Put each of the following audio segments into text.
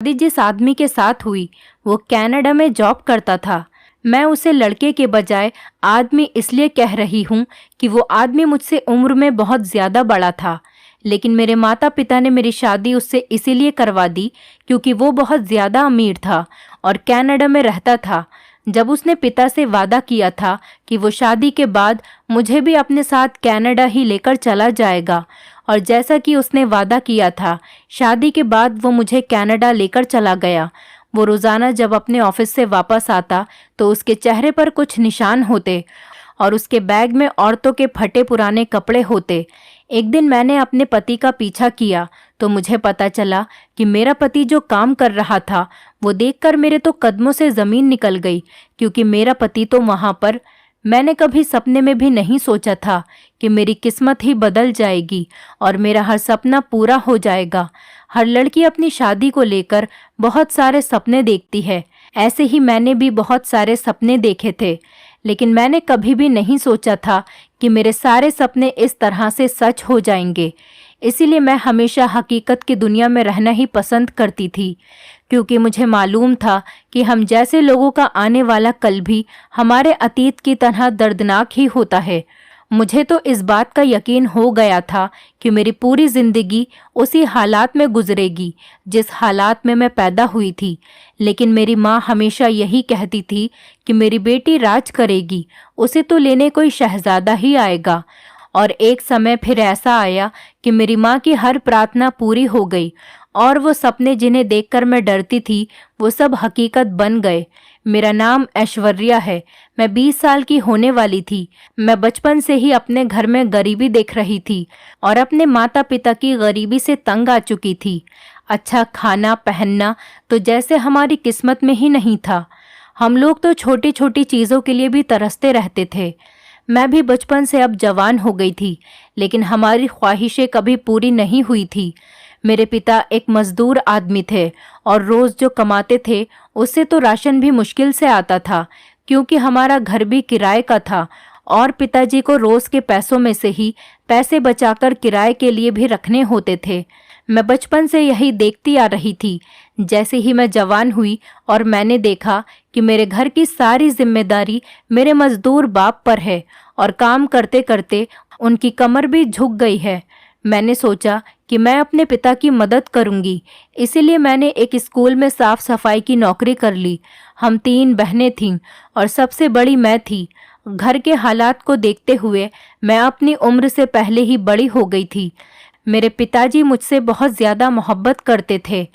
शादी जिस आदमी के साथ हुई वो कनाडा में जॉब करता था। मैं उसे लड़के के बजाय आदमी इसलिए कह रही हूँ कि वो आदमी मुझसे उम्र में बहुत ज़्यादा बड़ा था, लेकिन मेरे माता पिता ने मेरी शादी उससे इसीलिए करवा दी क्योंकि वो बहुत ज़्यादा अमीर था और कनाडा में रहता था। जब उसने पिता से वादा किया था कि वो शादी के बाद मुझे भी अपने साथ कनाडा ही लेकर चला जाएगा, और जैसा कि उसने वादा किया था, शादी के बाद वो मुझे कनाडा लेकर चला गया। वो रोज़ाना जब अपने ऑफिस से वापस आता तो उसके चेहरे पर कुछ निशान होते और उसके बैग में औरतों के फटे पुराने कपड़े होते। एक दिन मैंने अपने पति का पीछा किया तो मुझे पता चला कि मेरा पति जो काम कर रहा था वो देखकर मेरे तो कदमों से ज़मीन निकल गई, क्योंकि मेरा पति तो वहाँ पर। मैंने कभी सपने में भी नहीं सोचा था कि मेरी किस्मत ही बदल जाएगी और मेरा हर सपना पूरा हो जाएगा। हर लड़की अपनी शादी को लेकर बहुत सारे सपने देखती है। ऐसे ही मैंने भी बहुत सारे सपने देखे थे, लेकिन मैंने कभी भी नहीं सोचा था कि मेरे सारे सपने इस तरह से सच हो जाएंगे। इसीलिए मैं हमेशा हकीकत की दुनिया में रहना ही पसंद करती थी, क्योंकि मुझे मालूम था कि हम जैसे लोगों का आने वाला कल भी हमारे अतीत की तरह दर्दनाक ही होता है। मुझे तो इस बात का यकीन हो गया था कि मेरी पूरी ज़िंदगी उसी हालात में गुजरेगी जिस हालात में मैं पैदा हुई थी। लेकिन मेरी माँ हमेशा यही कहती थी कि मेरी बेटी राज करेगी, उसे तो लेने कोई शहजादा ही आएगा। और एक समय फिर ऐसा आया कि मेरी माँ की हर प्रार्थना पूरी हो गई और वो सपने जिन्हें देखकर मैं डरती थी वो सब हकीकत बन गए। मेरा नाम ऐश्वर्या है। मैं 20 साल की होने वाली थी। मैं बचपन से ही अपने घर में गरीबी देख रही थी और अपने माता पिता की गरीबी से तंग आ चुकी थी। अच्छा खाना पहनना तो जैसे हमारी किस्मत में ही नहीं था। हम लोग तो छोटी छोटी चीज़ों के लिए भी तरसते रहते थे। मैं भी बचपन से अब जवान हो गई थी, लेकिन हमारी ख्वाहिशें कभी पूरी नहीं हुई थी। मेरे पिता एक मजदूर आदमी थे और रोज़ जो कमाते थे उससे तो राशन भी मुश्किल से आता था, क्योंकि हमारा घर भी किराए का था और पिताजी को रोज़ के पैसों में से ही पैसे बचाकर किराए के लिए भी रखने होते थे। मैं बचपन से यही देखती आ रही थी। जैसे ही मैं जवान हुई और मैंने देखा कि मेरे घर की सारी जिम्मेदारी मेरे मजदूर बाप पर है और काम करते करते उनकी कमर भी झुक गई है, मैंने सोचा कि मैं अपने पिता की मदद करूंगी। इसीलिए मैंने एक स्कूल में साफ सफाई की नौकरी कर ली। हम 3 बहनें थीं और सबसे बड़ी मैं थी। घर के हालात को देखते हुए मैं अपनी उम्र से पहले ही बड़ी हो गई थी। मेरे पिताजी मुझसे बहुत ज़्यादा मोहब्बत करते थे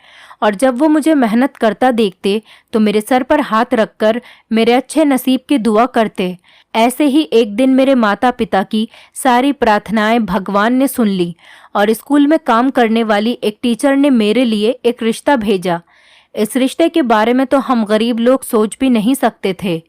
और जब वो मुझे मेहनत करता देखते तो मेरे सर पर हाथ रखकर मेरे अच्छे नसीब की दुआ करते। ऐसे ही एक दिन मेरे माता पिता की सारी प्रार्थनाएं भगवान ने सुन ली और स्कूल में काम करने वाली एक टीचर ने मेरे लिए एक रिश्ता भेजा। इस रिश्ते के बारे में तो हम गरीब लोग सोच भी नहीं सकते थे।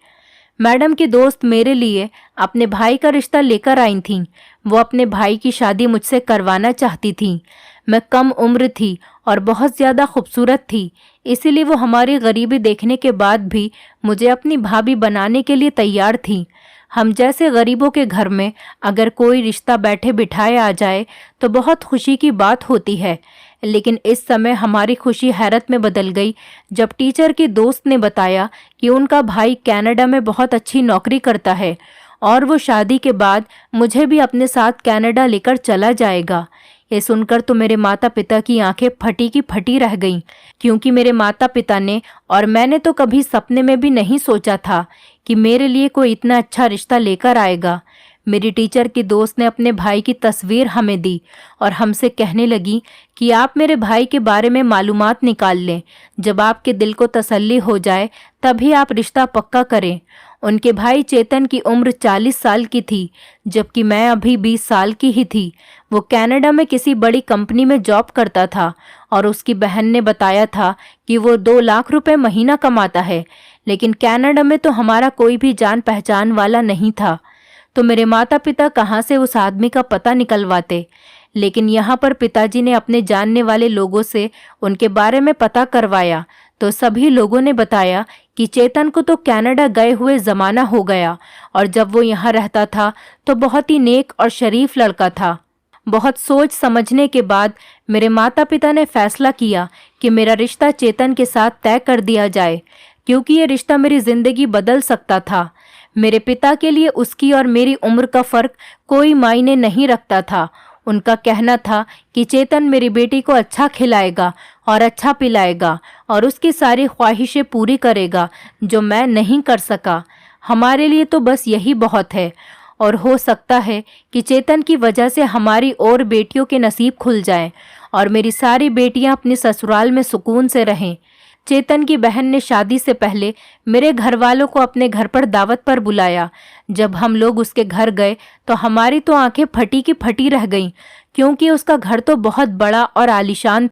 मैडम की दोस्त मेरे लिए अपने भाई का रिश्ता लेकर आई थीं। वो अपने भाई की शादी मुझसे करवाना चाहती थीं। मैं कम उम्र थी और बहुत ज़्यादा खूबसूरत थी, इसीलिए वो हमारी गरीबी देखने के बाद भी मुझे अपनी भाभी बनाने के लिए तैयार थी। हम जैसे गरीबों के घर में अगर कोई रिश्ता बैठे बिठाए आ जाए तो बहुत खुशी की बात होती है, लेकिन इस समय हमारी खुशी हैरत में बदल गई जब टीचर की दोस्त ने बताया कि उनका भाई कनाडा में बहुत अच्छी नौकरी करता है और वो शादी के बाद मुझे भी अपने साथ कनाडा लेकर चला जाएगा। ये सुनकर तो मेरे माता पिता की आंखें फटी की फटी रह गईं, क्योंकि मेरे माता पिता ने और मैंने तो कभी सपने में भी नहीं सोचा था कि मेरे लिए कोई इतना अच्छा रिश्ता लेकर आएगा। मेरी टीचर की दोस्त ने अपने भाई की तस्वीर हमें दी और हमसे कहने लगी कि आप मेरे भाई के बारे में मालूमात निकाल लें। जब आपके दिल को तसल्ली हो जाए तभी आप रिश्ता पक्का करें। उनके भाई चेतन की उम्र 40 साल की थी, जबकि मैं अभी 20 साल की ही थी। वो कनाडा में किसी बड़ी कंपनी में जॉब करता था और उसकी बहन ने बताया था कि वो 2 लाख रुपए महीना कमाता है, लेकिन कनाडा में तो हमारा कोई भी जान पहचान वाला नहीं था। तो मेरे माता पिता कहाँ से उस आदमी का पता निकलवाते। लेकिन यहाँ पर पिताजी ने अपने जानने वाले लोगों से उनके बारे में पता करवाया तो सभी लोगों ने बताया कि चेतन को तो कनाडा गए हुए ज़माना हो गया और जब वो यहाँ रहता था तो बहुत ही नेक और शरीफ लड़का था। बहुत सोच समझने के बाद मेरे माता पिता ने फैसला किया कि मेरा रिश्ता चेतन के साथ तय कर दिया जाए, क्योंकि ये रिश्ता मेरी जिंदगी बदल सकता था। मेरे पिता के लिए उसकी और मेरी उम्र का फर्क कोई मायने नहीं रखता था। उनका कहना था कि चेतन मेरी बेटी को अच्छा खिलाएगा और अच्छा पिलाएगा और उसकी सारी ख्वाहिशें पूरी करेगा जो मैं नहीं कर सका। हमारे लिए तो बस यही बहुत है, और हो सकता है कि चेतन की वजह से हमारी और बेटियों के नसीब खुल जाएं और मेरी सारी बेटियां अपने ससुराल में सुकून से रहें। चेतन की बहन ने शादी से पहले मेरे घर वालों को अपने घर पर दावत पर बुलाया। जब हम लोग उसके घर गए तो हमारी तो आंखें फटी की फटी रह गईं, क्योंकि उसका घर तो बहुत बड़ा और आलीशान